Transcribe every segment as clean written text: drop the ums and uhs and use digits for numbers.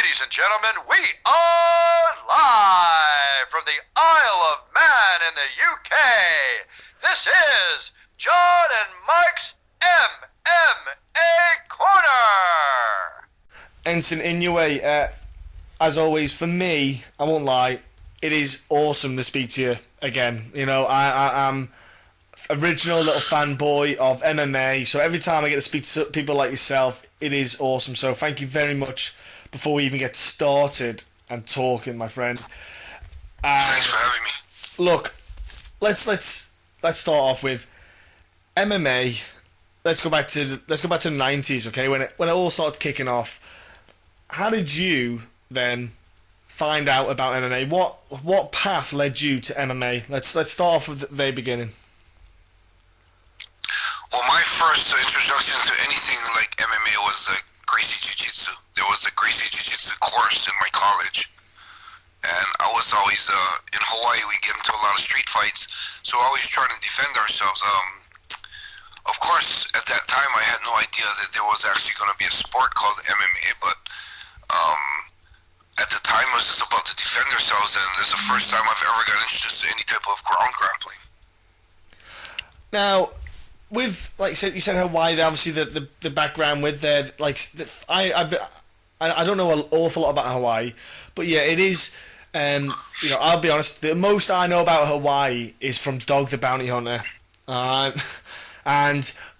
Ladies and gentlemen, we are live from the Isle of Man in the UK. This is John and Mike's MMA Corner. Enson Inoue, as always, for me, I won't lie, it is awesome to speak to you again. You know, I'm original little fanboy of MMA, so every time I get to speak to people like yourself, it is awesome. So thank you very much. Before we even get started and talking, my friend. Thanks for having me. Look, let's start off with MMA. Let's go back to the 90s, okay? When it all started kicking off. How did you then find out about MMA? What path led you to MMA? Let's start off with the very beginning. Well, my first introduction to anything like MMA was Gracie Jiu-Jitsu. There was a Gracie Jiu-Jitsu course in my college, and I was always in Hawaii. We get into a lot of street fights, so always trying to defend ourselves. Of course, at that time, I had no idea that there was actually going to be a sport called MMA, but at the time, it was just about to defend ourselves, and it's the first time I've ever got introduced to any type of ground grappling. Now, with, like you said Hawaii, obviously the background with there, like, I don't know an awful lot about Hawaii, but yeah, it is. You know, I'll be honest. The most I know about Hawaii is from Dog the Bounty Hunter, and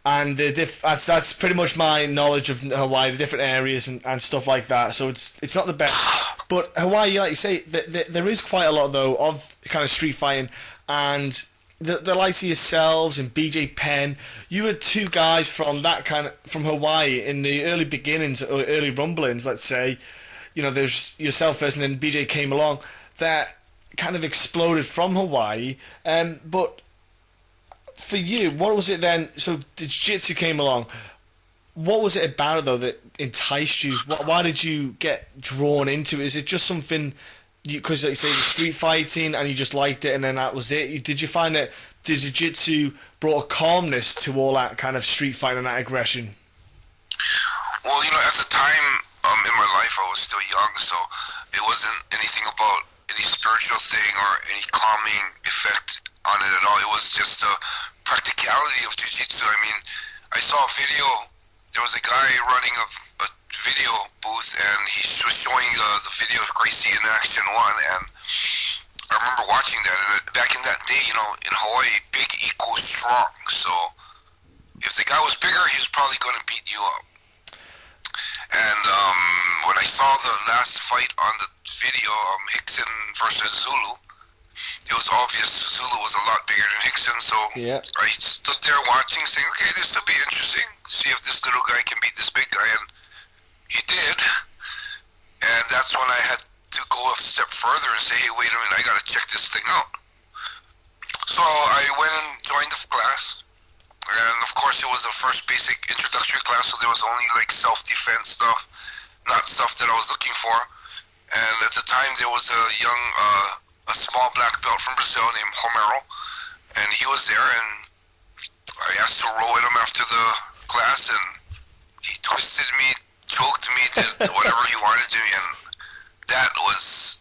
that's pretty much my knowledge of Hawaii, the different areas and stuff like that. So it's not the best, but Hawaii, like you say, there is quite a lot though of kind of street fighting and. The likes of yourselves and BJ Penn, you were two guys from Hawaii in the early beginnings or early rumblings, let's say. You know, there's yourself first and then BJ came along. That kind of exploded from Hawaii. But for you, what was it then? So the jiu-jitsu came along. What was it about it though that enticed you? Why did you get drawn into it? Is it just something... Because, like you say, the street fighting, and you just liked it, and then that was it. Did you find that the jiu-jitsu brought a calmness to all that kind of street fighting and that aggression? Well, you know, at the time in my life, I was still young, so it wasn't anything about any spiritual thing or any calming effect on it at all. It was just the practicality of jiu-jitsu. I mean, I saw a video. There was a guy running a video booth, and he was showing the video of Gracie in Action 1, and I remember watching that. And back in that day, you know, in Hawaii, big equals strong. So if the guy was bigger, he was probably going to beat you up. And when I saw the last fight on the video, Hickson versus Zulu, it was obvious Zulu was a lot bigger than Hickson. So yeah. I stood there watching, saying, okay, this will be interesting. See if this little guy can beat this big guy. And he did, and that's when I had to go a step further and say, hey, wait a minute, I got to check this thing out. So I went and joined the class, and of course it was a first basic introductory class, so there was only like self-defense stuff, not stuff that I was looking for. And at the time there was a young, a small black belt from Brazil named Romero, and he was there, and I asked to roll with him after the class, and he twisted me, choked me, did whatever he wanted to, and that was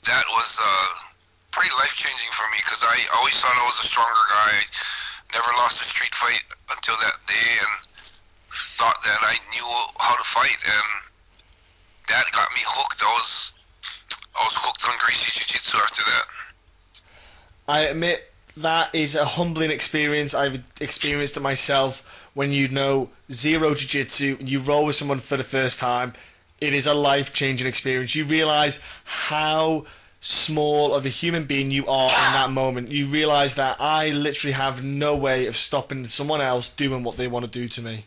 pretty life-changing for me, because I always thought I was a stronger guy. I never lost a street fight until that day, and thought that I knew how to fight, and that got me hooked. I was hooked on Gracie Jiu-Jitsu after that. I admit that is a humbling experience. I've experienced it myself. When you know zero jiu-jitsu and you roll with someone for the first time, it is a life-changing experience. You realise how small of a human being you are in that moment. You realise that I literally have no way of stopping someone else doing what they want to do to me.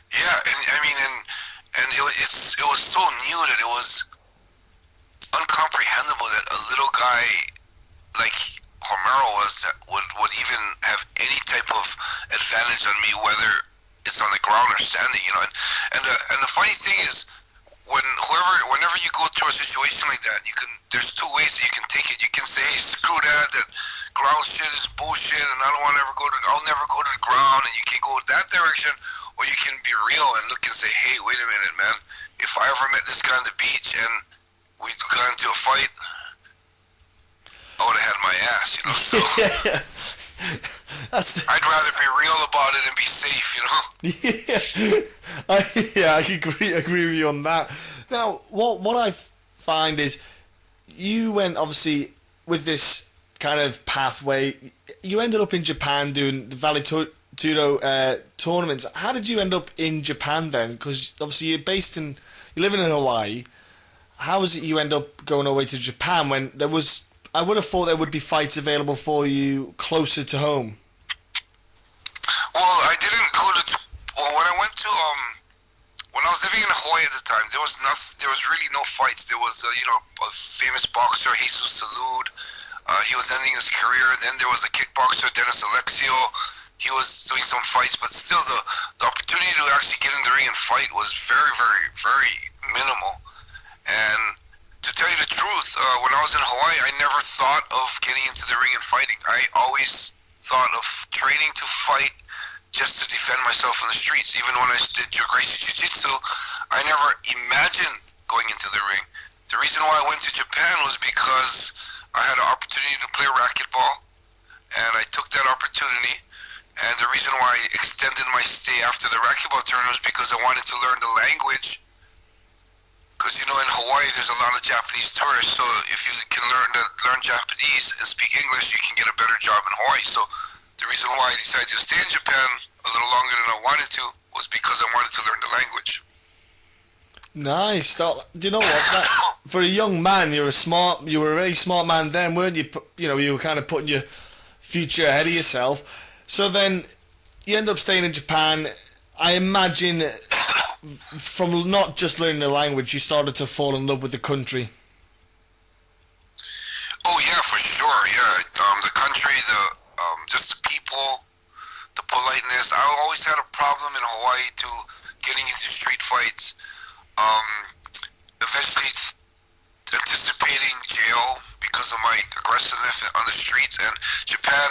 Yeah, and I mean, and it was so new that it was uncomprehendable that a little guy like Romero was that would even have any type of advantage on me, whether it's on the ground or standing, you know. And the funny thing is, whenever you go through a situation like that, there's two ways that you can take it. You can say, hey, screw that ground shit is bullshit, and I'll never go to the ground, and you can go that direction, or you can be real and look and say, hey, wait a minute, man, if I ever met this guy on the beach and we'd gone into a fight, I would have had my ass, you know. So I'd rather be real about it and be safe, you know. I agree with you on that. Now, what I find is you went obviously with this kind of pathway. You ended up in Japan doing the Vale Tudo tournaments. How did you end up in Japan then? Because obviously you're living in Hawaii. How was it you end up going away to Japan when there was? I would have thought there would be fights available for you closer to home. Well, I didn't go to. Well, when I went to when I was living in Hawaii at the time, there was really no fights. There was a famous boxer, Jesus Salud. He was ending his career. Then there was a kickboxer, Dennis Alexio. He was doing some fights, but still the opportunity to actually get in the ring and fight was very, very, very minimal. And to tell you the truth, when I was in Hawaii, I never thought of getting into the ring and fighting. I always thought of training to fight just to defend myself in the streets. Even when I did Gracie Jiu-Jitsu, I never imagined going into the ring. The reason why I went to Japan was because I had an opportunity to play racquetball, and I took that opportunity. And the reason why I extended my stay after the racquetball tournament was because I wanted to learn the language. Because, in Hawaii, there's a lot of Japanese tourists, so if you can learn Japanese and speak English, you can get a better job in Hawaii. So the reason why I decided to stay in Japan a little longer than I wanted to was because I wanted to learn the language. Nice. Do you know what? For a young man, you were a very smart man then, weren't you? You were kind of putting your future ahead of yourself. So then you end up staying in Japan. I imagine from not just learning the language, you started to fall in love with the country. Oh yeah, for sure. Yeah, the country, just the people, the politeness. I always had a problem in Hawaii to getting into street fights. Eventually anticipating jail because of my aggressiveness on the streets, and Japan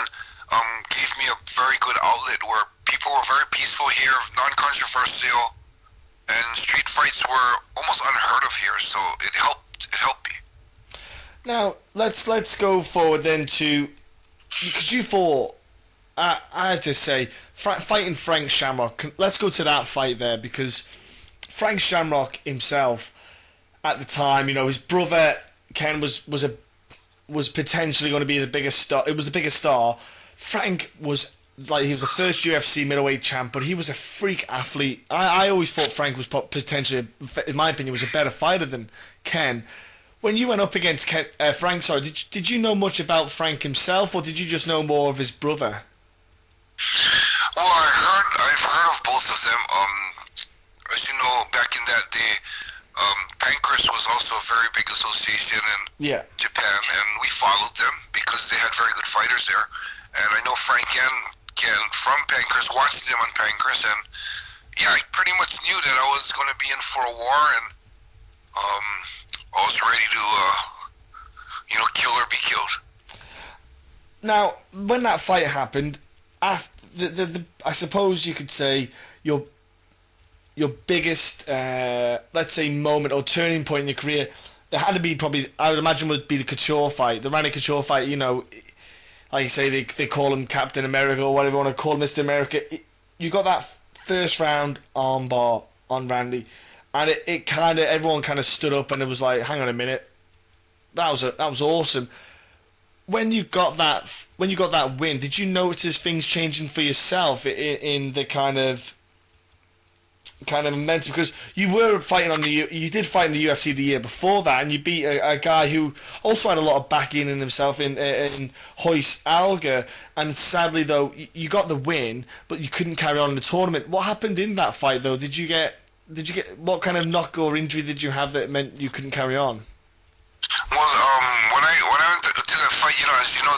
gave me a very good outlet where people were very peaceful here, non-controversial, and street fights were almost unheard of here, so it helped me. Now, let's go forward then to, because you fought, I have to say, fighting Frank Shamrock. Let's go to that fight there, because Frank Shamrock himself, at the time, his brother Ken was potentially going to be the biggest star. It was the biggest star. Frank was he was the first UFC middleweight champ, but he was a freak athlete. I always thought Frank was potentially, in my opinion, was a better fighter than Ken. When you went up against Frank, did you know much about Frank himself, or did you just know more of his brother? Well, I've heard of both of them. As you know, back in that day, Pancras was also a very big association in Japan, and we followed them because they had very good fighters there. And I know Frank and Ken from Pancras, watched them on Pancras, and I pretty much knew that I was going to be in for a war, and I was ready to, kill or be killed. Now, when that fight happened, after I suppose you could say your biggest, let's say, moment or turning point in your career, it had to be probably, I would imagine, would be the Couture fight, the Randy Couture fight. Like you say, they call him Captain America or whatever you want to call him, Mr. America. You got that first round armbar on Randy, and it kind of, everyone kind of stood up and it was like, hang on a minute, that was awesome. When you got that win, did you notice things changing for yourself in the kind of momentum? Because you were fighting you did fight in the UFC the year before that, and you beat a guy who also had a lot of backing in himself in Royce, Alger, and sadly though you got the win, but you couldn't carry on in the tournament. What happened in that fight though? Did you get what kind of knock or injury did you have that meant you couldn't carry on? Well, when I went to the fight, as you know,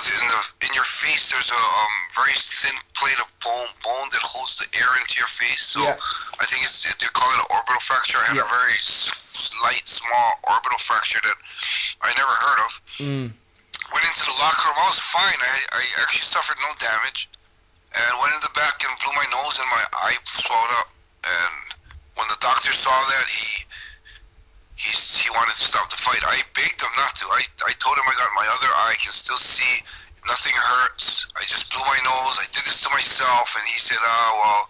in your face there's a very thin plate of bone that holds the air into your face. So I think they call it an orbital fracture. I had a very slight, small orbital fracture that I never heard of. Went into the locker room. I was fine. I actually suffered no damage, and went in the back and blew my nose, and my eye swelled up. And when the doctor saw that, he he wanted to stop the fight. I begged him not to. I told him I got my other eye, I can still see, nothing hurts. I just blew my nose. I did this to myself. And he said, well,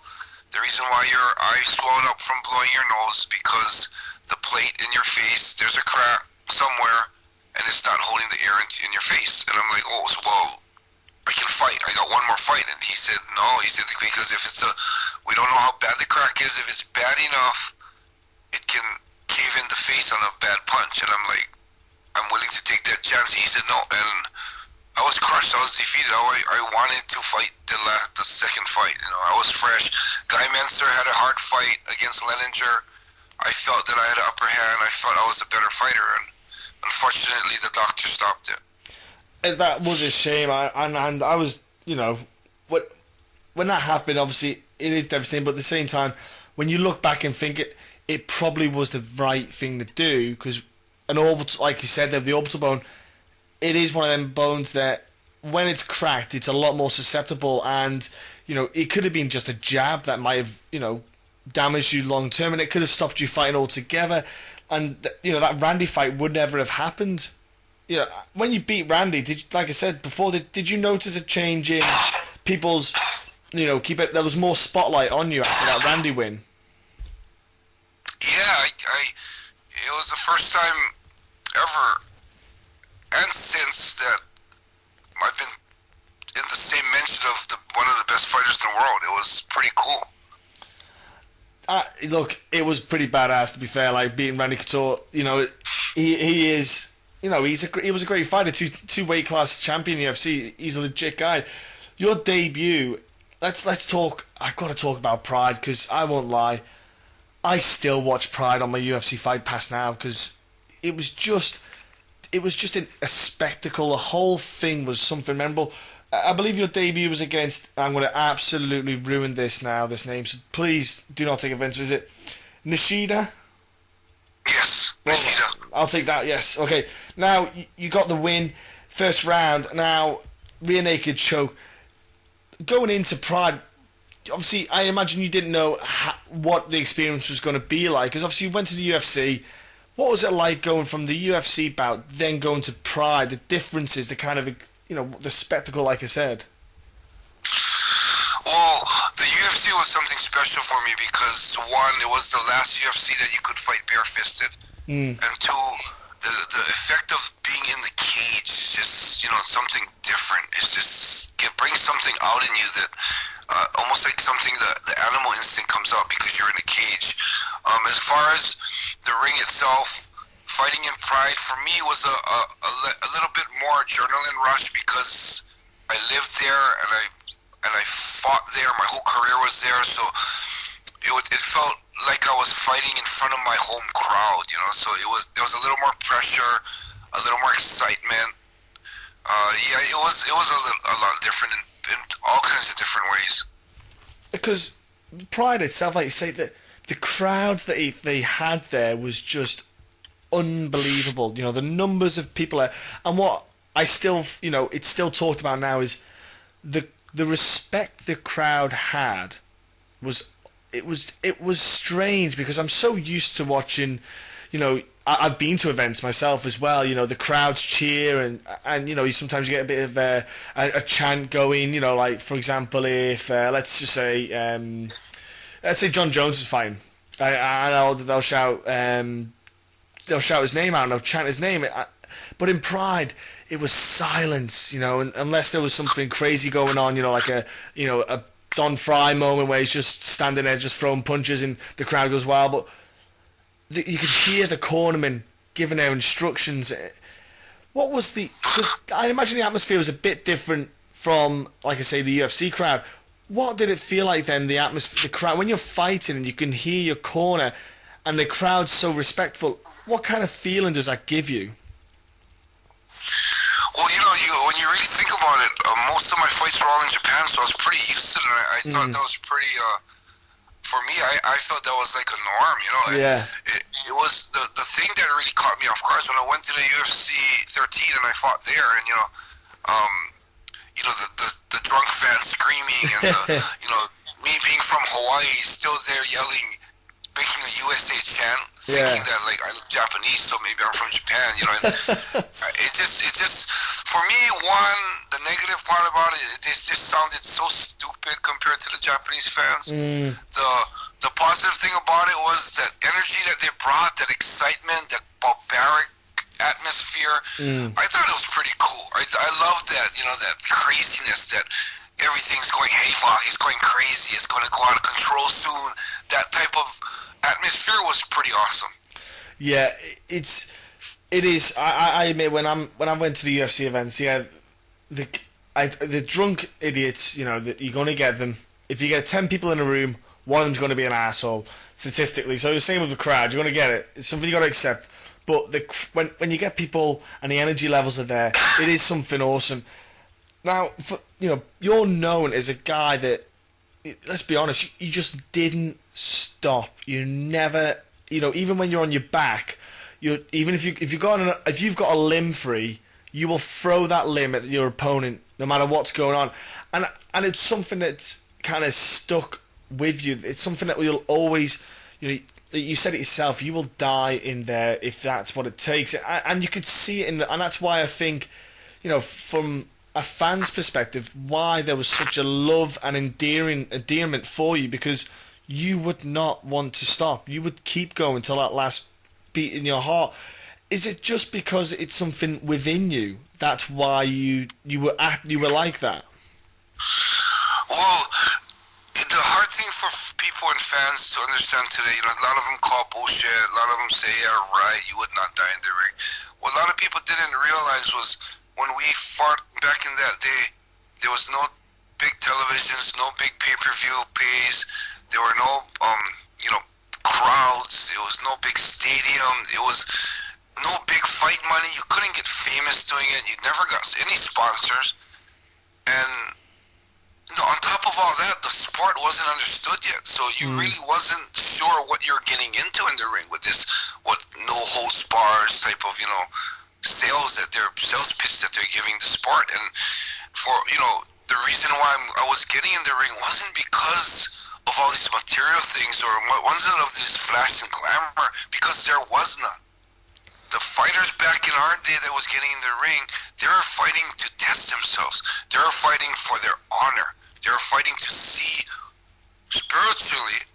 the reason why your eye swelled up from blowing your nose because the plate in your face, there's a crack somewhere, and it's not holding the air in your face. And I'm like, oh, so, well, I can fight. I got one more fight. And he said, no. He said, because if we don't know how bad the crack is. If it's bad enough, it can cave in the face on a bad punch. And I'm like, I'm willing to take that chance. He said, no. And I was crushed. I was defeated. I wanted to fight the second fight. I was fresh. Guy Menser had a hard fight against Leninger. I felt that I had an upper hand. I felt I was a better fighter. And unfortunately, the doctor stopped it. And that was a shame. And I was, when that happened, obviously, it is devastating. But at the same time, when you look back and think it probably was the right thing to do, because an orbital, like you said, the orbital bone, it is one of them bones that when it's cracked, it's a lot more susceptible. And, it could have been just a jab that might have, damaged you long term, and it could have stopped you fighting altogether. And, that Randy fight would never have happened. When you beat Randy, like I said before, did you notice a change in people's, there was more spotlight on you after that Randy win? Yeah, it was the first time ever, and since that I've been in the same mention of one of the best fighters in the world. It was pretty cool. Look, it was pretty badass, to be fair. Like beating Randy Couture, he is, he was a great fighter, two weight class champion in UFC. He's a legit guy. Your debut, let's talk. I got to talk about Pride, because I won't lie, I still watch Pride on my UFC Fight Pass now, because it was just a spectacle. The whole thing was something memorable. I believe your debut was against, I'm going to absolutely ruin this name, so please do not take offense. Is it Nishida? Yes, Nishida. I'll take that, yes. Okay, now you got the win, first round. Now, rear naked choke. Going into Pride, obviously, I imagine you didn't know what the experience was going to be like, because obviously you went to the UFC. What was it like going from the UFC bout, then going to Pride, the differences, the kind of, the spectacle, like I said? Well, the UFC was something special for me because, one, it was the last UFC that you could fight bare-fisted. And two, the effect of being in the cage is just, something different. It's just, it brings something out in you that, almost like something the animal instinct comes out because you're in a cage. As far as the ring itself, fighting in Pride for me was a little bit more adrenaline rush because I lived there and I fought there. My whole career was there, so it felt like I was fighting in front of my home crowd. So there was a little more pressure, a little more excitement. It was a lot different in all kinds of different ways. Because Pride itself, like you say, the crowds that they had there was just unbelievable. The numbers of people there, and what I still, it's still talked about now is the respect the crowd had was strange, because I'm so used to watching, I've been to events myself as well, the crowds cheer and you sometimes get a bit of a chant going, like for example if let's say John Jones is fighting, and they'll shout his name out and they'll chant his name, but in Pride it was silence, unless there was something crazy going on, like a Don Fry moment where he's just standing there just throwing punches and the crowd goes wild, but you could hear the cornermen giving their instructions. What was because I imagine the atmosphere was a bit different from, like I say, the UFC crowd. What did it feel like then, the atmosphere, the crowd, when you're fighting and you can hear your corner and the crowd's so respectful? What kind of feeling does that give you? Well, when you really think about it, most of my fights were all in Japan, so I was pretty used to it. I thought that was pretty, for me, I felt that was like a norm, Yeah. It was the thing that really caught me off guard when I went to the UFC 13 and I fought there, and, the drunk fans screaming, and, me being from Hawaii, still there yelling, making a USA chant, Yeah. thinking that like I look Japanese, so maybe I'm from Japan, you know. And it just for me, the negative part about it just sounded so stupid compared to the Japanese fans. The positive thing about it was that energy that they brought, that excitement, that barbaric atmosphere. I thought it was pretty cool. I love that, you know, that craziness, that everything's going hayfire, it's going crazy, it's going to go out of control soon. That type of atmosphere was pretty awesome. Yeah, it is. I admit when I went to the UFC events, yeah, the drunk idiots, you know, that you're going to get them. If you get 10 people in a room, one of them's going to be an asshole statistically. So the same with the crowd, you're going to get it. It's something you got to accept. But when you get people and the energy levels are there, it is something awesome. Now, you're known as a guy that, let's be honest, you just didn't stop. You never, even when you're on your back, even if you've got a limb free, you will throw that limb at your opponent no matter what's going on, and it's something that's kind of stuck with you. It's something that you'll always, you said it yourself, you will die in there if that's what it takes, and you could see it and that's why I think, from a fan's perspective, why there was such a love and endearment for you, because you would not want to stop. You would keep going till that last beat in your heart. Is it just because it's something within you? That's why you were like that? Well, the hard thing for people and fans to understand today, a lot of them call bullshit. A lot of them say, yeah, right, you would not die in the ring. What a lot of people didn't realize was when we fought back in that day, there was no big televisions, no big pay-per-view pays. There were no, crowds. There was no big stadium. It was no big fight money. You couldn't get famous doing it. You never got any sponsors. And on top of all that, the sport wasn't understood yet. So you really wasn't sure what you're getting into in the ring with this, no holds bars type of, sales pitch that they're giving the sport. And for, the reason why I was getting in the ring wasn't because of all these material things or wasn't of this flash and glamour, because there was none. The fighters back in our day that was getting in the ring, they were fighting to test themselves. They were fighting for their honor. They were fighting to see spiritually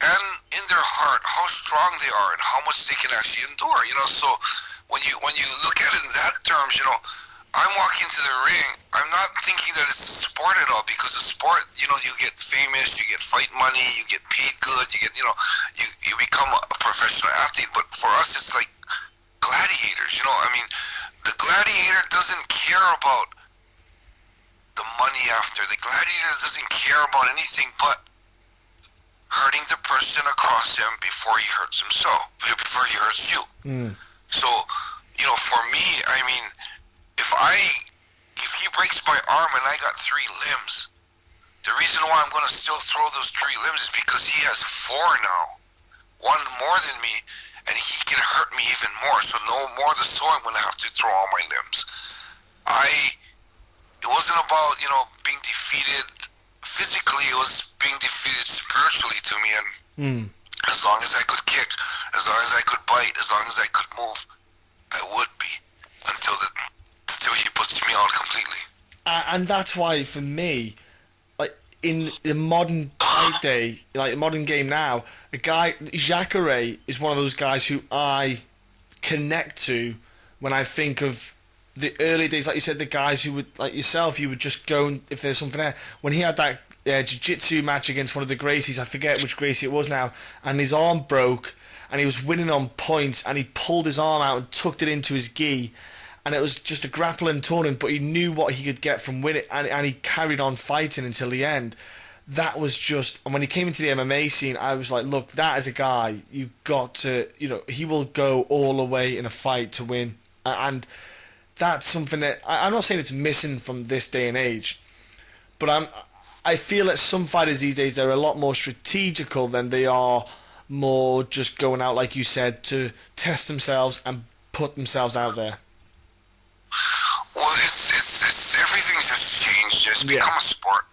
and in their heart how strong they are and how much they can actually endure. So when you look at it in that terms, I'm walking to the ring, I'm not thinking that it's a sport at all, because the sport, you get famous, you get fight money, you get paid good, you get, you become a professional athlete. But for us, it's like gladiators, the gladiator doesn't care about the money after. The gladiator doesn't care about anything but hurting the person across him before he hurts himself, before he hurts you. So, for me, if he breaks my arm and I got 3 limbs, the reason why I'm going to still throw those 3 limbs is because he has 4 now, 1 more than me, and he can hurt me even more. So no more so I'm going to have to throw all my limbs. It wasn't about, being defeated physically, it was being defeated spiritually to me. And as long as I could kick, as long as I could bite, as long as I could move, I would be until he puts me out completely. And that's why, for me, like in the modern day, like the modern game now, a guy Jacare is one of those guys who I connect to when I think of the early days. Like you said, the guys who would, like yourself, you would just go and, if there's something there. When he had that jiu-jitsu match against one of the Gracies, I forget which Gracie it was now, and his arm broke, and he was winning on points, and he pulled his arm out and tucked it into his gi, and it was just a grappling tournament, but he knew what he could get from winning, and he carried on fighting until the end. That was just, and when he came into the MMA scene, I was like, look, that is a guy, you've got to, he will go all the way in a fight to win, and that's something that, I'm not saying it's missing from this day and age, but I feel that some fighters these days, they're a lot more strategical than they are more just going out, like you said, to test themselves and put themselves out there. Well, it's everything's just changed. It's become a sport.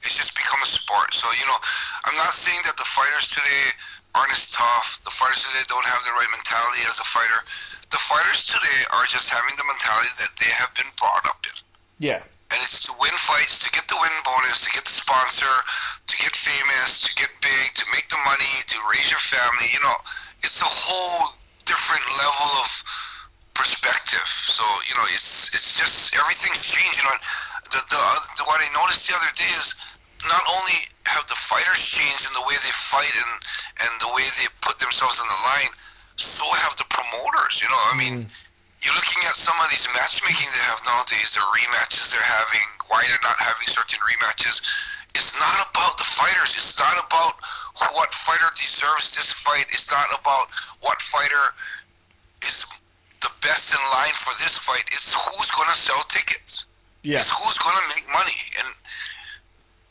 It's just become a sport. So, I'm not saying that the fighters today aren't as tough. The fighters today don't have the right mentality as a fighter. The fighters today are just having the mentality that they have been brought up in. Yeah. And it's to win fights, to get the win bonus, to get the sponsor, to get famous, to get big, to make the money, to raise your family. You know, it's a whole different level of perspective. So, you know, it's just everything's changing. What I noticed the other day is not only have the fighters changed in the way they fight and the way they put themselves on the line, so have the promoters. You know, I mean, you're looking at some of these matchmaking they have nowadays, the rematches they're having, why they're not having certain rematches. It's not about the fighters. It's not about what fighter deserves this fight. It's not about what fighter is the best in line for this fight. It's who's going to sell tickets. Yeah. It's who's going to make money. And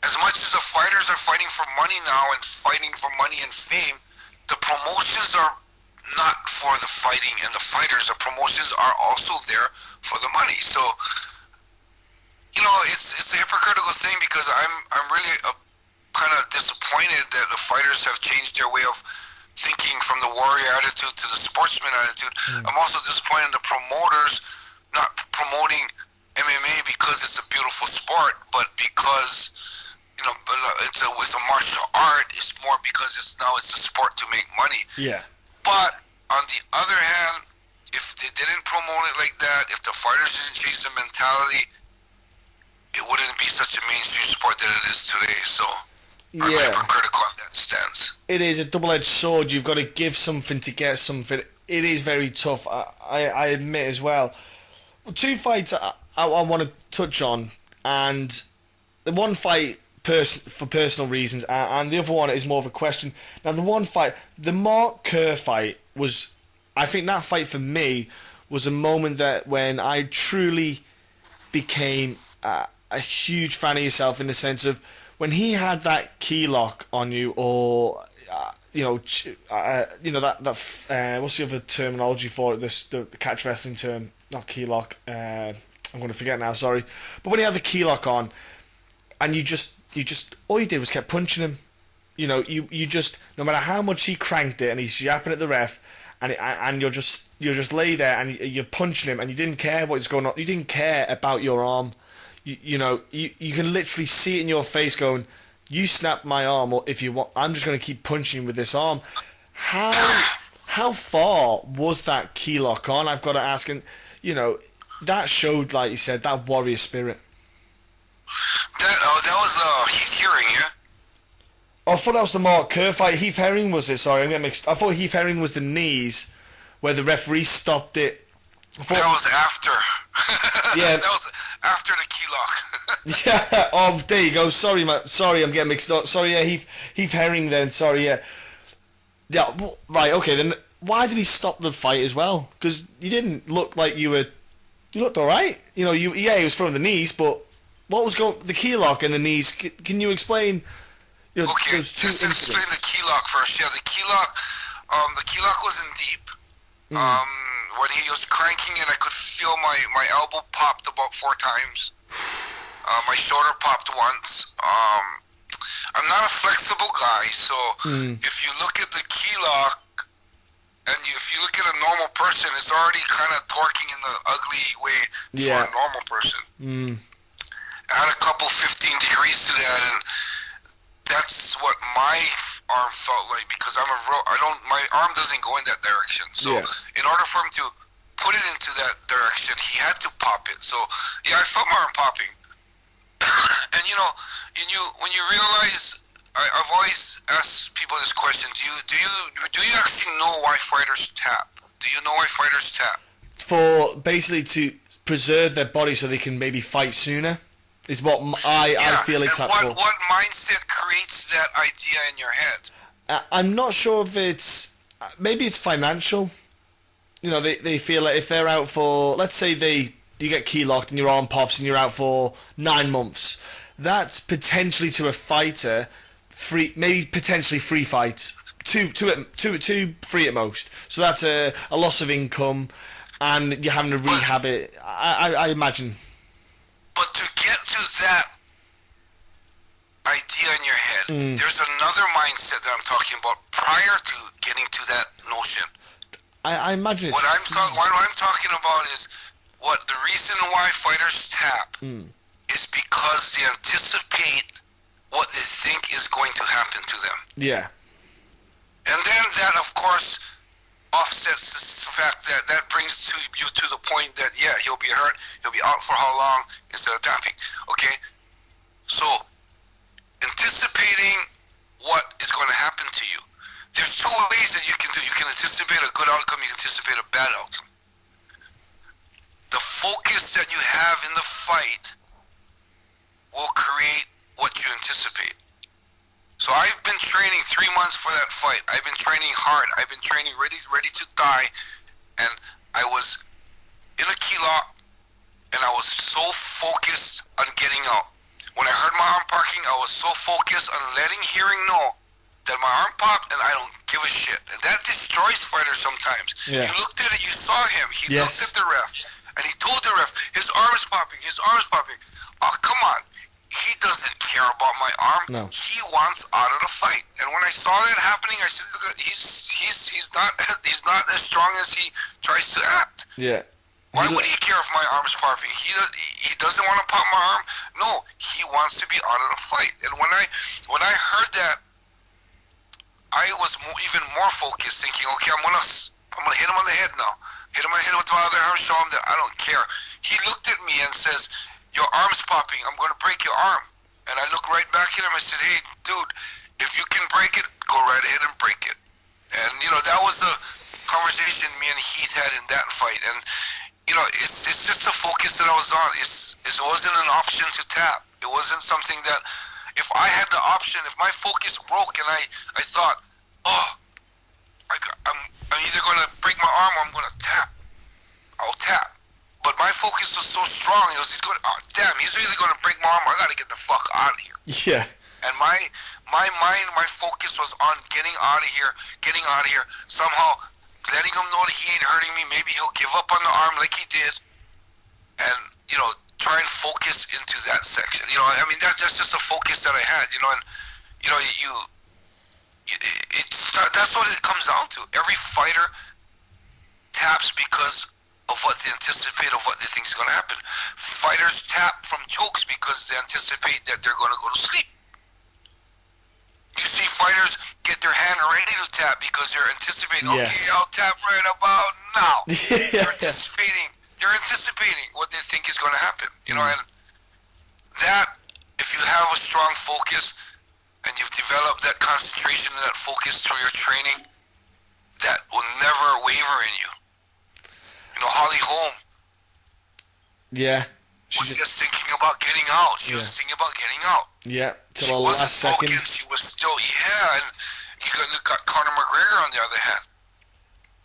as much as the fighters are fighting for money now and fighting for money and fame, the promotions are not for the fighting and the fighters. The promotions are also there for the money. So, you know, it's a hypocritical thing because I'm really kind of disappointed that the fighters have changed their way of thinking from the warrior attitude to the sportsman attitude. I'm also disappointed in the promoters not promoting MMA because it's a beautiful sport, but because, you know, it's a martial art. It's more because it's a sport to make money. Yeah. But on the other hand, if they didn't promote it like that, if the fighters didn't change the mentality, it wouldn't be such a mainstream sport that it is today. So I'm hypocritical on that stance. It is a double-edged sword. You've got to give something to get something. It is very tough. I admit as well. Two fights I want to touch on, and the one fight for personal reasons, and the other one is more of a question. Now, the one fight, the Mark Kerr fight, was, I think that fight for me was a moment that when I truly became a huge fan of yourself, in the sense of when he had that key lock on you, or what's the other terminology for it? The catch wrestling term, not key lock. I'm going to forget now. Sorry, but when he had the key lock on, and you just all you did was kept punching him. You know, you just, no matter how much he cranked it, and he's yapping at the ref, and you're just lay there and you're punching him, and you didn't care what was going on. You didn't care about your arm. You can literally see it in your face going, you snapped my arm, or if you want, I'm just going to keep punching you with this arm. How far was that key lock on? I've got to ask, and that showed, like you said, that warrior spirit. That was Heath Herring, yeah? Oh, I thought that was the Mark Kerr fight. Heath Herring was it? Sorry, I'm getting mixed. I thought Heath Herring was the knees, where the referee stopped it. That was after. Yeah. That was after the key lock. Yeah. Oh, there you go. Sorry, I'm getting mixed up. Sorry, yeah, Heath Herring then. Sorry, yeah. Yeah. Right. Okay. Then why did he stop the fight as well? Because you didn't look like you were. You looked all right. He was throwing the knees, but what was going the key lock and the knees? Can you explain? Okay, those two let's explain the key lock first. Yeah, the key lock was in deep. When he was cranking it, I could feel my elbow popped about 4 times. My shoulder popped once. I'm not a flexible guy, so if you look at the key lock, and if you look at a normal person, it's already kind of torquing in the ugly way for a normal person. I had a couple 15 degrees to that, and that's what my arm felt like, because my arm doesn't go in that direction. So in order for him to put it into that direction, he had to pop it. So yeah, I felt my arm popping. And when you realize, I've always asked people this question: do you actually know why fighters tap? Do you know why fighters tap? For basically to preserve their body so they can maybe fight sooner. Is what I feel it's for. What mindset creates that idea in your head? I'm not sure if it's... Maybe it's financial. They feel like if they're out for... Let's say you get key locked and your arm pops and you're out for 9 months. That's potentially to a fighter, maybe potentially 3 fights. Two, 3 at most. So that's a loss of income, and you're having to rehab it. I imagine... But to get to that idea in your head, head. There's another mindset that I'm talking about prior to getting to that notion. I imagine it's... What I'm talking about is what the reason why fighters tap is because they anticipate what they think is going to happen to them. Yeah. And then that, of course, offsets the fact that that brings you to the point that, yeah, he'll be hurt, he'll be out for how long instead of tapping. Okay? So, anticipating what is going to happen to you. There's two ways that you can do. You can anticipate a good outcome, you can anticipate a bad outcome. The focus that you have in the fight will create what you anticipate. So I've been training 3 months for that fight. I've been training hard. I've been training ready to die. And I was in a key lock, and I was so focused on getting out. When I heard my arm parking, I was so focused on letting hearing know that my arm popped, and I don't give a shit. And that destroys fighters sometimes. Yeah. You looked at it, you saw him. He looked at the ref, and he told the ref, his arm is popping, his arm is popping. Oh, come on. He doesn't care about my arm. No. He wants out of the fight. And when I saw that happening, I said, he's not as strong as he tries to act. Yeah. Why would he care if my arm is popping? He doesn't want to pop my arm. No, he wants to be out of the fight. And when I heard that, I was even more focused, thinking, okay, I'm gonna hit him on the head now. Hit him on the head with my other arm. Show him that I don't care. He looked at me and says, "Your arm's popping. I'm going to break your arm." And I looked right back at him. I said, "Hey, dude, if you can break it, go right ahead and break it." And, that was the conversation me and Heath had in that fight. And, it's just the focus that I was on. It wasn't an option to tap. It wasn't something that, if I had the option, if my focus broke and I thought, I'm either going to break my arm or I'm going to tap, I'll tap. But my focus was so strong. He's either going to break my arm or I got to get the fuck out of here. Yeah. And my mind, my focus was on getting out of here, somehow letting him know that he ain't hurting me. Maybe he'll give up on the arm like he did. And, try and focus into that section. That's just a focus that I had, and, that's what it comes down to. Every fighter taps because of what they anticipate, of what they think is going to happen. Fighters tap from chokes because they anticipate that they're going to go to sleep. You see fighters get their hand ready to tap because they're anticipating, yes. Okay, I'll tap right about now. Yeah. They're anticipating what they think is going to happen. And that, if you have a strong focus and you've developed that concentration and that focus through your training, that will never waver in you. Holly Holm. Yeah. Was just thinking about getting out. She was thinking about getting out. Yeah, till the last second. She was still, and you got Conor McGregor on the other hand.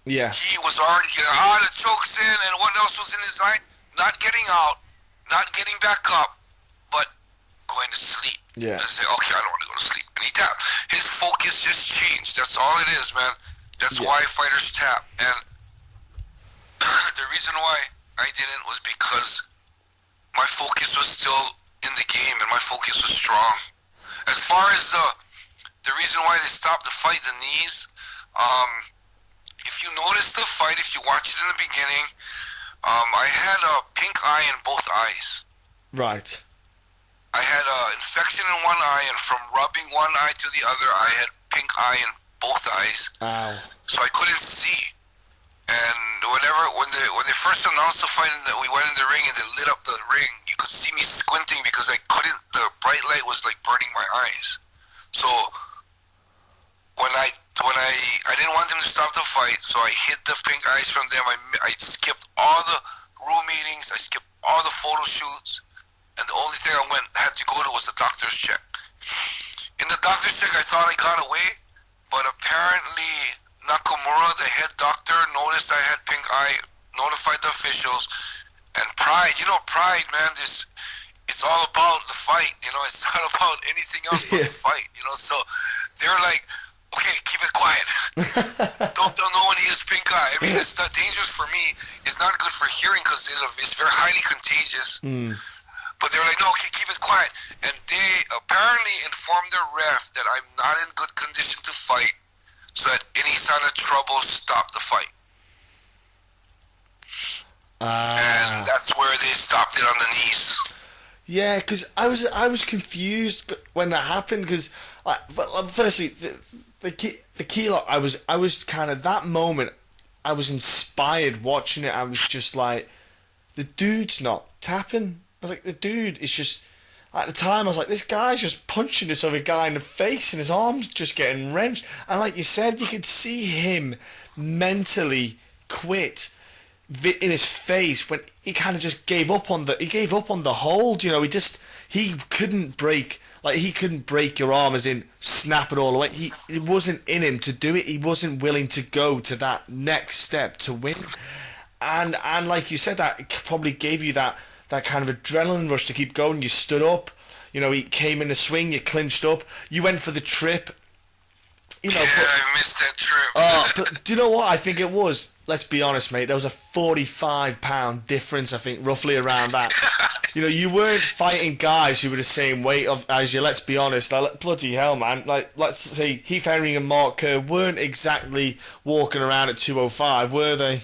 Yeah. He was already getting the chokes in, and what else was in his eye? Not getting out, not getting back up, but going to sleep. Yeah. And say, okay, I don't want to go to sleep. And he tapped. His focus just changed. That's all it is, man. That's why fighters tap. And the reason why I didn't was because my focus was still in the game and my focus was strong. As far as the reason why they stopped the fight, the knees, if you notice the fight, if you watch it in the beginning, I had a pink eye in both eyes. Right. I had an infection in one eye, and from rubbing one eye to the other, I had pink eye in both eyes. Ow. So I couldn't see. And when they first announced the fight and that we went in the ring and they lit up the ring, you could see me squinting because the bright light was like burning my eyes. So when I didn't want them to stop the fight, so I hid the pink eyes from them. I skipped all the room meetings, I skipped all the photo shoots, and the only thing I had to go to was the doctor's check. In the doctor's check, I thought I got away, but apparently Nakamura, the head doctor, noticed I had pink eye, notified the officials, and Pride, man, it's all about the fight, it's not about anything else but the fight, so they're like, okay, keep it quiet. don't know when he has pink eye. I mean, it's not dangerous for me. It's not good for hearing because it's very highly contagious. But they were like, no, okay, keep it quiet. And they apparently informed the ref that I'm not in good condition to fight, so that any sign of trouble, stop the fight. And that's where they stopped it on the knees. Yeah, because I was confused when that happened. Because firstly, the key lock, I was kind of that moment. I was inspired watching it. I was just like, the dude's not tapping. I was like, the dude is just. At the time, I was like, this guy's just punching this other guy in the face, and his arm's just getting wrenched. And like you said, you could see him mentally quit in his face when he kind of just gave up on the hold. You know, he couldn't break your arm, as in snap it all away. It wasn't in him to do it. He wasn't willing to go to that next step to win. And like you said, that probably gave you that kind of adrenaline rush to keep going. You stood up, you know, he came in the swing, you clinched up, you went for the trip. You know, I missed that trip. But do you know what I think it was? Let's be honest, mate. There was a 45-pound difference, I think, roughly around that. You know, you weren't fighting guys who were the same weight as you. Let's be honest. Like, bloody hell, man. Like, let's say Heath Herring and Mark Kerr weren't exactly walking around at 205, were they?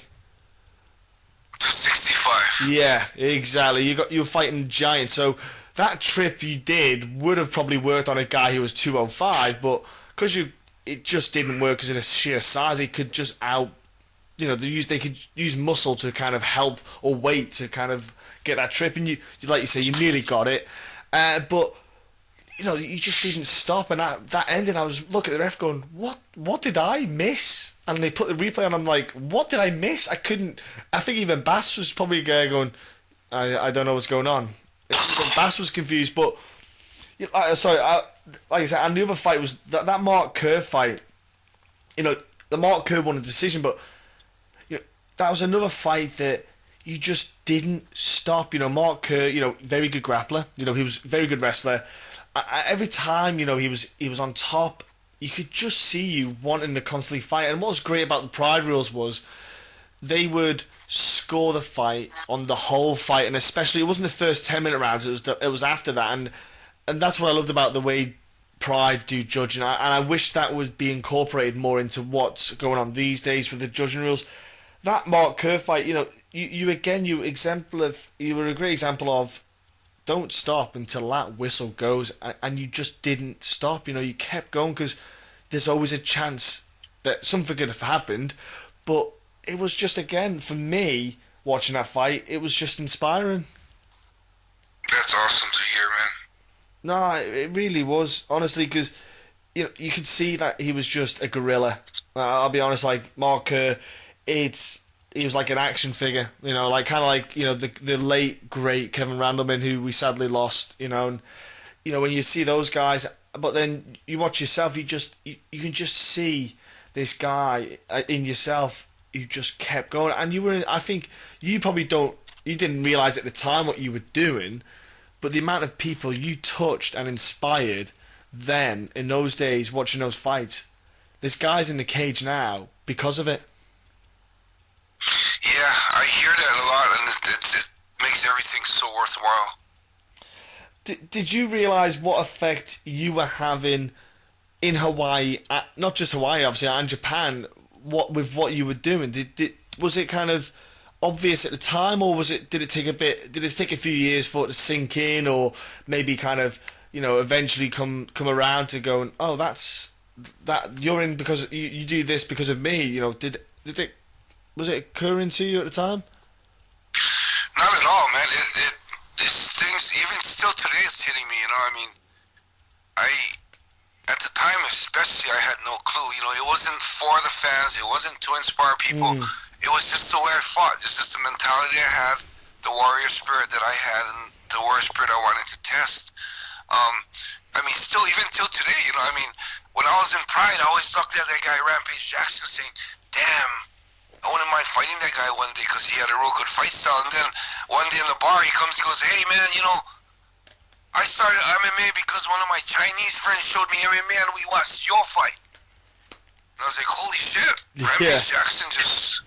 265. Yeah, exactly. You were fighting giants. So that trip you did would have probably worked on a guy who was 205, but it just didn't work because of the sheer size. They could just they could use muscle to kind of help, or weight to kind of get that trip. And you like you say, you nearly got it, but you know, you just didn't stop. And that ended. I was looking at the ref going, what did I miss? And they put the replay on. I'm like, what did I miss? I couldn't. I think even Bass was probably going, I don't know what's going on. Bass was confused, but sorry. Like I said, and the other fight was that Mark Kerr fight. You know, the Mark Kerr won a decision, but you know, that was another fight that you just didn't stop. You know, Mark Kerr, you know, very good grappler. You know, he was a very good wrestler. Every time, you know, he was on top, you could just see you wanting to constantly fight. And what was great about the Pride rules was they would score the fight on the whole fight, and especially it wasn't the first 10-minute rounds. It was after that, and that's what I loved about the way Pride do judging. And I wish that would be incorporated more into what's going on these days with the judging rules. That Mark Kerr fight, you know, you were a great example of don't stop until that whistle goes, and you just didn't stop. You know, you kept going because there's always a chance that something could have happened. But it was just, again, for me, watching that fight, it was just inspiring. That's awesome to hear, man. No, it really was, honestly, because you know, you could see that he was just a gorilla. I'll be honest, like Mark Kerr, he was like an action figure, you know, like kind of like, you know, the late great Kevin Randleman, who we sadly lost, you know, and you know, when you see those guys, but then you watch yourself, you can just see this guy in yourself who just kept going, and I think you didn't realize at the time what you were doing, but the amount of people you touched and inspired then in those days watching those fights, there's guys in the cage now because of it. Yeah, I hear that a lot, and it makes everything so worthwhile. Did you realise what effect you were having in Hawaii, not just Hawaii obviously, and Japan, with what you were doing? Was it kind of obvious at the time, or did it take a few years for it to sink in, or maybe kind of, you know, eventually come around to going, oh, that you're in because you do this because of me, you know? Was it occurring to you at the time? Not at all, man. These things, even still today, it's hitting me, you know. I mean, at the time especially, I had no clue. You know, it wasn't for the fans. It wasn't to inspire people. It was just the way I fought. It's just the mentality I had, the warrior spirit that I had, and the warrior spirit I wanted to test. I mean, still, even till today, you know, I mean, when I was in Pride, I always looked at that guy, Rampage Jackson, saying, damn, I wouldn't mind fighting that guy one day because he had a real good fight style. And then one day in the bar, he comes and goes, hey, man, you know, I started MMA because one of my Chinese friends showed me MMA and we watched your fight. And I was like, holy shit, Rampage Jackson just...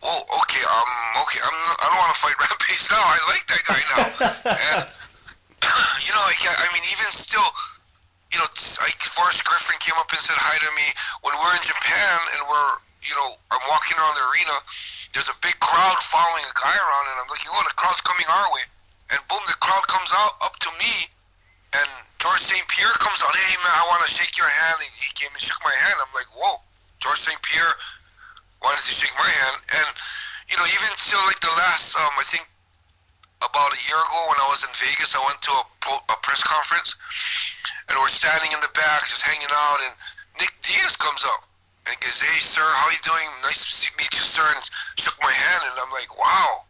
Well, okay, I don't want to fight Rampage now. I like that guy now. And mean, even still, you know, like Forrest Griffin came up and said hi to me when we're in Japan and I'm walking around the arena. There's a big crowd following a guy around, and I'm like, the crowd's coming our way, and boom, the crowd comes out up to me, and George St. Pierre comes out. Hey man, I want to shake your hand. And he came and shook my hand. I'm like, whoa, George St. Pierre wanted to shake my hand, and even till like the last, I think about a year ago when I was in Vegas, I went to a press conference, and we're standing in the back just hanging out, and Nick Diaz comes up and goes, hey sir, how you doing? Nice to meet you, sir, and shook my hand, and I'm like, wow.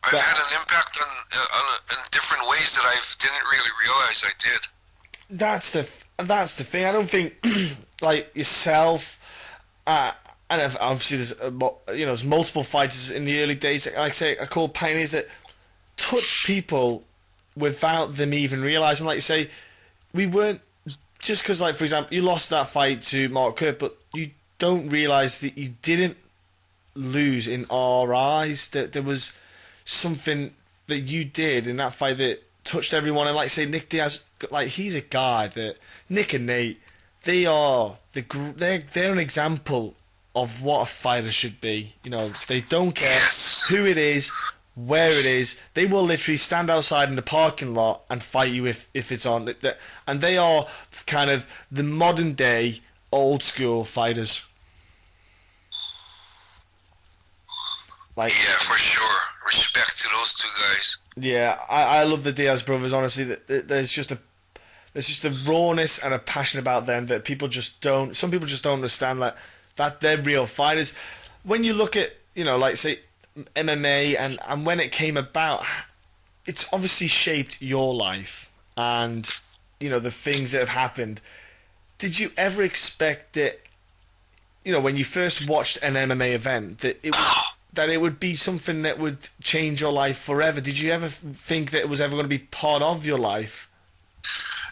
I've had an impact in different ways that I didn't really realize I did. That's the thing. I don't think like yourself, and obviously there's multiple fighters in the early days. Like I say, I call pioneers that touch people without them even realizing. Like you say, we weren't just because, like for example, you lost that fight to Mark Kerr, but you don't realize that you didn't lose in our eyes. That there was something that you did in that fight that touched everyone. And like say, Nick Diaz, like he's a guy that Nick and Nate, they're an example of what a fighter should be. They don't care who it is, where it is. They will literally stand outside in the parking lot and fight you if it's on. And they are kind of the modern day old school fighters. Like, yeah, for sure. Respect to those two guys. Yeah, I love the Diaz brothers. Honestly, there's just a rawness and a passion about them that some people just don't understand. That they're real fighters. When you look at like say MMA and when it came about, it's obviously shaped your life and the things that have happened. Did you ever expect it? When you first watched an MMA event that it would be something that would change your life forever. Did you ever think that it was ever going to be part of your life?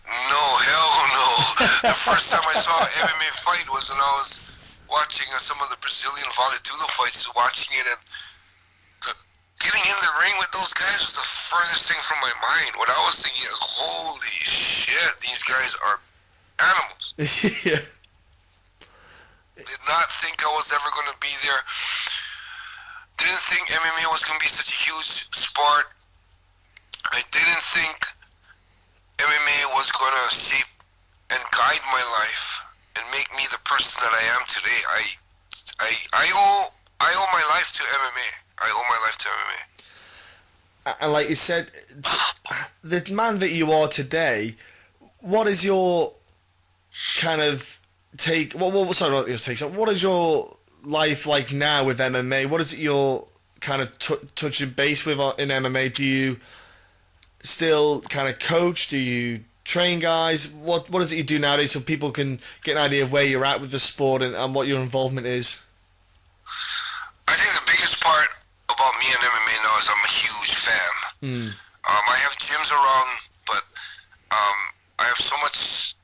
No, hell no. The first time I saw an MMA fight was when I was watching some of the Brazilian Vale Tudo fights, watching it, and getting in the ring with those guys was the furthest thing from my mind. What I was thinking is, holy shit, these guys are animals. Yeah. Did not think I was ever going to be there. Didn't think MMA was going to be such a huge sport. I didn't think MMA was going to shape and guide my life and make me the person that I am today. I owe my life to MMA. I owe my life to MMA. And like you said, the man that you are today, what is your kind of take? Sorry, not your take. So what is your life like now with MMA? What is it you're kind of touching base with in MMA? Do you still kind of coach? Do you train guys? What is it you do nowadays so people can get an idea of where you're at with the sport and what your involvement is? I think the biggest part about me and MMA now is I'm a huge fan. I have gyms around, but I have so much.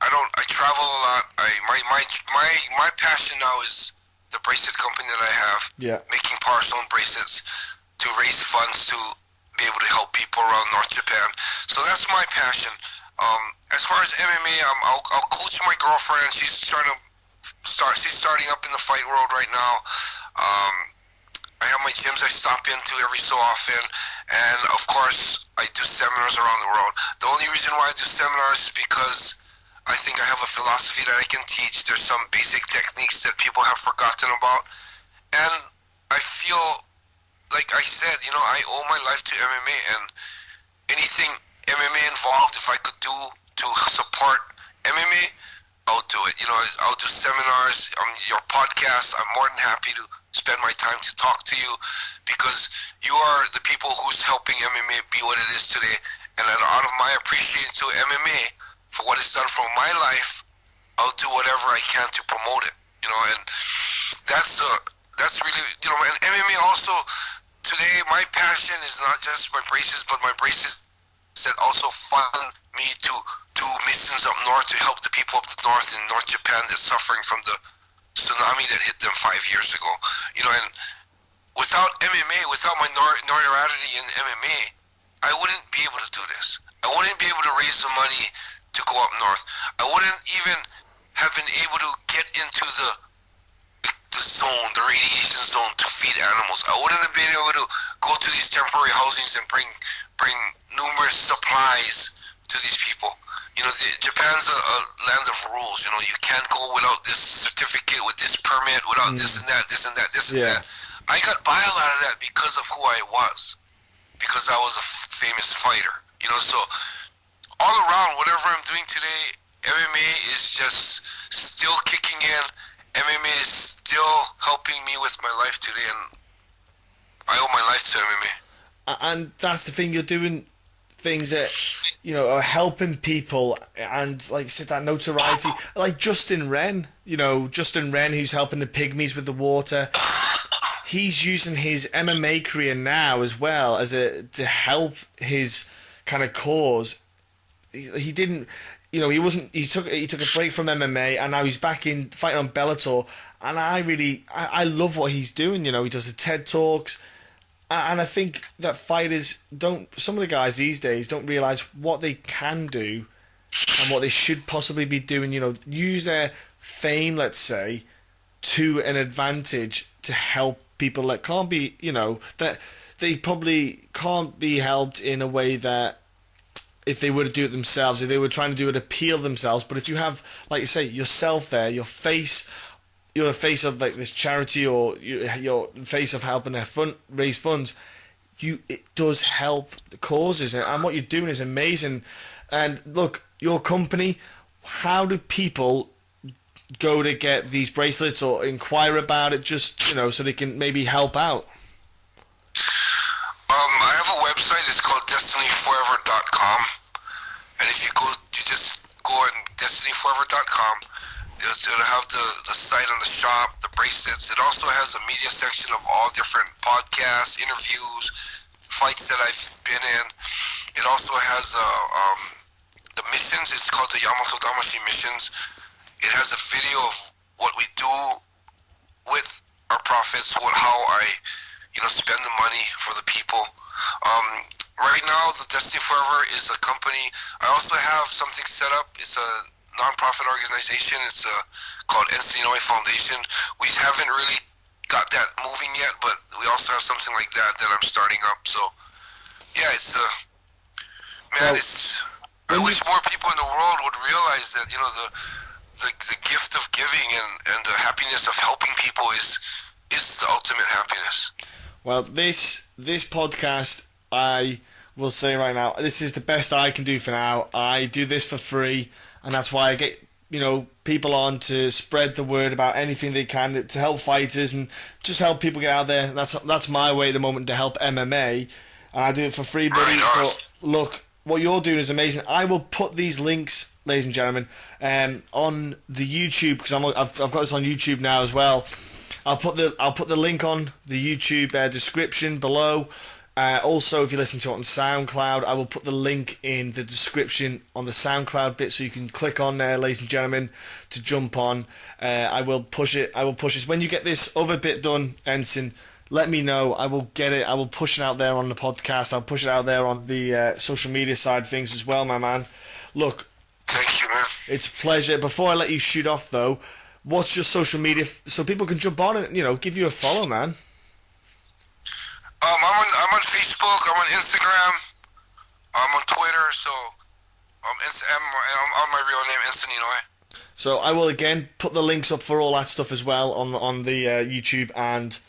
I travel a lot. My passion now is the bracelet company that I have, making Power Stone bracelets to raise funds to be able to help people around North Japan. So that's my passion. As far as MMA, I'll coach my girlfriend. She's starting up in the fight world right now. I have my gyms I stop into every so often, and of course I do seminars around the world. The only reason why I do seminars is because I think I have a philosophy that I can teach. There's some basic techniques that people have forgotten about. And I feel, like I said, I owe my life to MMA, and anything MMA involved, if I could do to support MMA, I'll do it. I'll do seminars, your podcast. I'm more than happy to spend my time to talk to you because you are the people who's helping MMA be what it is today. And out of my appreciation to MMA, for what it's done for my life, I'll do whatever I can to promote it. And that's really, and MMA also, today my passion is not just my braces, but my braces that also fund me to do missions up north to help the people up north in North Japan that's suffering from the tsunami that hit them 5 years ago. And without MMA, without my notoriety in MMA, I wouldn't be able to do this. I wouldn't be able to raise the money to go up north. I wouldn't even have been able to get into the zone, the radiation zone, to feed animals. I wouldn't have been able to go to these temporary housings and bring numerous supplies to these people. You know, Japan's a land of rules. You know, you can't go without this certificate, with this permit, without this and that, this and that, this and that. I got by a lot of that because of who I was, because I was a famous fighter. You know, so all around, whatever I'm doing today, MMA is just still kicking in. MMA is still helping me with my life today, and I owe my life to MMA. And that's the thing, you're doing things that, you know, are helping people, and like I said, that notoriety, like Justin Wren, you know, Justin Wren, who's helping the pygmies with the water. He's using his MMA career now as well as to help his kind of cause. He didn't, you know, he took a break from MMA, and now he's back in fighting on Bellator, and I love what he's doing. You know, he does the TED Talks, and I think that fighters some of the guys these days don't realise what they can do and what they should possibly be doing. You know, use their fame, let's say, to an advantage to help people that can't be, you know, that they probably can't be helped in a way that if they were to do it themselves, if they were trying to do it, appeal themselves. But if you have, like you say, yourself there, you're the face of like this charity, or you're the face of helping their raise funds, it does help the causes, and what you're doing is amazing. And look, your company, how do people go to get these bracelets or inquire about it, just, you know, so they can maybe help out? I have a website. It's called destinyforever.com, and if you just go on destinyforever.com, it'll have the site on the shop, the bracelets. It also has a media section of all different podcasts, interviews, fights that I've been in. It also has the missions. It's called the Yamato Damashi missions. It has a video of what we do with our profits, how I, you know, spend the money for the people. Right now, the Destiny Forever is a company. I also have something set up. It's a non-profit organization. It's called Enson Inoue Foundation. We haven't really got that moving yet, but we also have something like that I'm starting up. So, yeah, it's I wish more people in the world would realize that, you know, the gift of giving and the happiness of helping people is the ultimate happiness. Well, this podcast, I will say right now, this is the best I can do for now. I do this for free, and that's why I get, you know, people on to spread the word about anything they can to help fighters and just help people get out there. That's my way at the moment to help MMA, and I do it for free, buddy. But look, what you're doing is amazing. I will put these links, ladies and gentlemen, on the YouTube, because I've got this on YouTube now as well. I'll put the link on the YouTube description below. Also, if you listen to it on SoundCloud, I will put the link in the description on the SoundCloud bit, so you can click on there, ladies and gentlemen, to jump on. I will push it. When you get this other bit done, Enson, let me know. I will get it. I will push it out there on the podcast. I'll push it out there on the social media side of things as well, my man. Look, thank you, man. It's a pleasure. Before I let you shoot off, though, what's your social media so people can jump on and, you know, give you a follow, man? I'm on Facebook. I'm on Instagram. I'm on Twitter. So I'm on my real name, Enson Inoue. So I will again put the links up for all that stuff as well on the YouTube and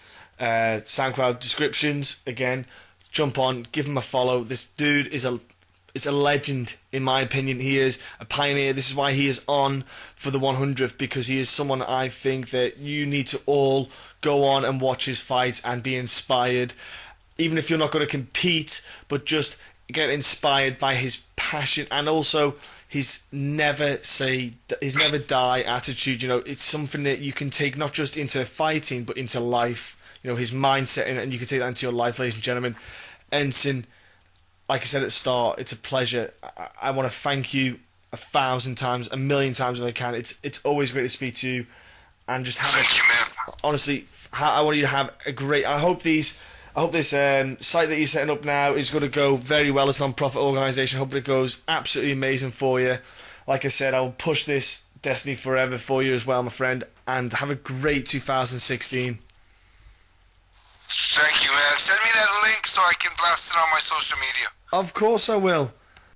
SoundCloud descriptions. Again, jump on, give him a follow. This dude is a legend, in my opinion. He is a pioneer. This is why he is on for the 100th, because he is someone I think that you need to all go on and watch his fights and be inspired, even if you're not going to compete, but just get inspired by his passion and also his never die attitude. You know, it's something that you can take not just into fighting but into life. You know, his mindset, and you can take that into your life, ladies and gentlemen. Enson, like I said at the start, it's a pleasure. I want to thank you 1,000 times, 1,000,000 times if I can. It's always great to speak to you, and just have thank you, man. Honestly, I want you to have a great. I hope these I hope this site that you're setting up now is going to go very well as a non-profit organisation. Hope it goes absolutely amazing for you. Like I said, I'll push this Destiny forever for you as well, my friend, and have a great 2016. Thank you, man. Send me that link so I can blast it on my social media. Of course I will.